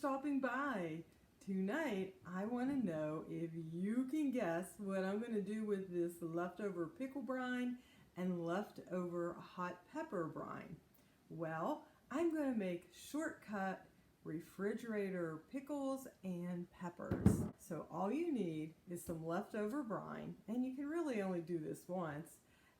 stopping by. Tonight, I want to know if you can guess what I'm going to do with this leftover pickle brine and leftover hot pepper brine. Well, I'm going to make shortcut refrigerator pickles and peppers. So all you need is some leftover brine, and you can really only do this once,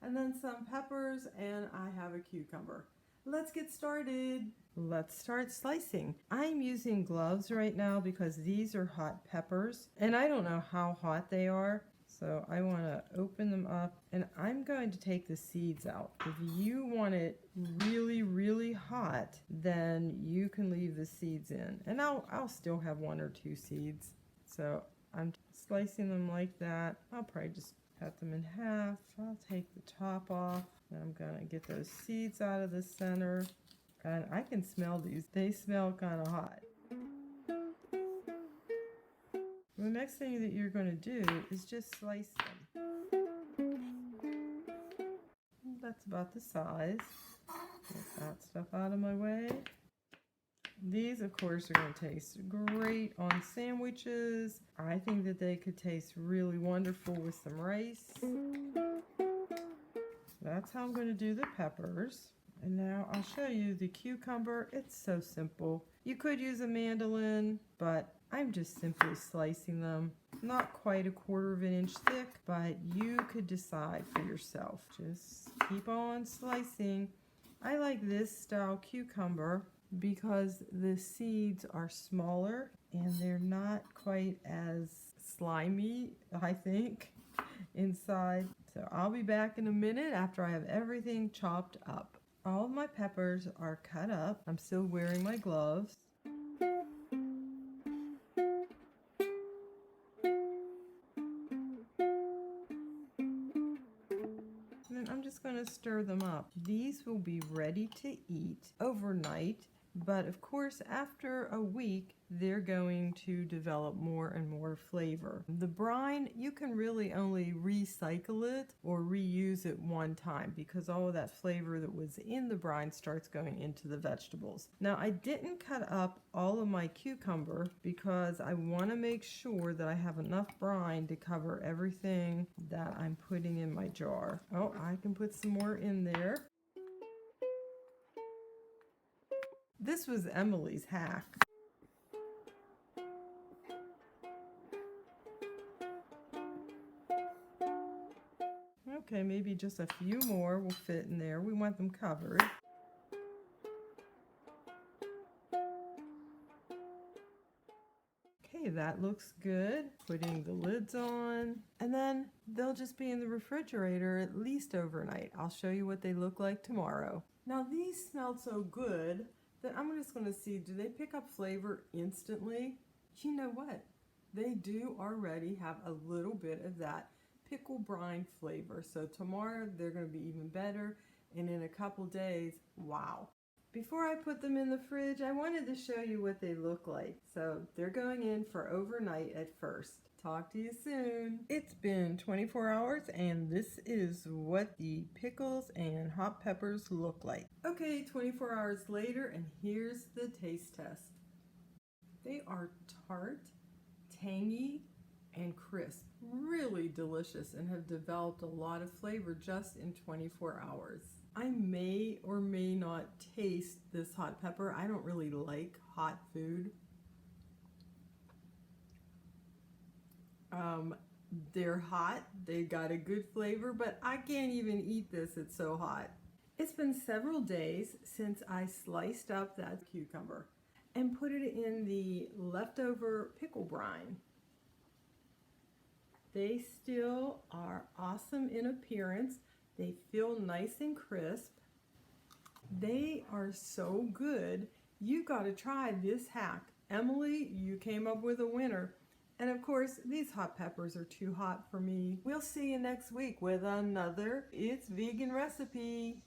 and then some peppers, and I have a cucumber. Let's get started. Let's start slicing. I'm using gloves right now because these are hot peppers, and I don't know how hot they are. So I want to open them up, and I'm going to take the seeds out. If you want it really, really hot, then you can leave the seeds in. And I'll still have 1 or 2 seeds. So I'm slicing them like that. I'll probably just cut them in half. I'll take the top off. And I'm going to get those seeds out of the center. And I can smell these. They smell kind of hot. The next thing that you're going to do is just slice them. That's about the size. Get that stuff out of my way. These, of course, are going to taste great on sandwiches. I think that they could taste really wonderful with some rice. That's how I'm going to do the peppers. And now I'll show you the cucumber. It's so simple. You could use a mandolin, but I'm just simply slicing them. Not quite 1/4 of an inch thick, but you could decide for yourself. Just keep on slicing. I like this style cucumber because the seeds are smaller and they're not quite as slimy, I think, inside. So I'll be back in a minute after I have everything chopped up. All of my peppers are cut up. I'm still wearing my gloves. And then I'm just going to stir them up. These will be ready to eat overnight, but of course after a week they're going to develop more and more flavor. The brine, you can really only recycle it or reuse it one time because all of that flavor that was in the brine starts going into the vegetables. Now I didn't cut up all of my cucumber because I want to make sure that I have enough brine to cover everything that I'm putting in my jar. Oh, I can put some more in there. This was Emily's hack. Okay, maybe just a few more will fit in there. We want them covered. Okay, that looks good. Putting the lids on. And then they'll just be in the refrigerator at least overnight. I'll show you what they look like tomorrow. Now these smelled so good that I'm just going to see, do they pick up flavor instantly? You know what? They do already have a little bit of that pickle brine flavor. So tomorrow they're going to be even better, and in a couple days, wow. Before I put them in the fridge, I wanted to show you what they look like. So they're going in for overnight at first. Talk to you soon. It's been 24 hours and this is what the pickles and hot peppers look like. Okay, 24 hours later, and here's the taste test. They are tart, tangy, and crisp. Really delicious and have developed a lot of flavor just in 24 hours. I may or may not taste this hot pepper. I don't really like hot food. They're hot, they got a good flavor, but I can't even eat this, it's so hot. It's been several days since I sliced up that cucumber and put it in the leftover pickle brine. They still are awesome in appearance. They feel nice and crisp. They are so good. You got to try this hack. Emily, you came up with a winner. And of course, these hot peppers are too hot for me. We'll see you next week with another It's Vegan recipe.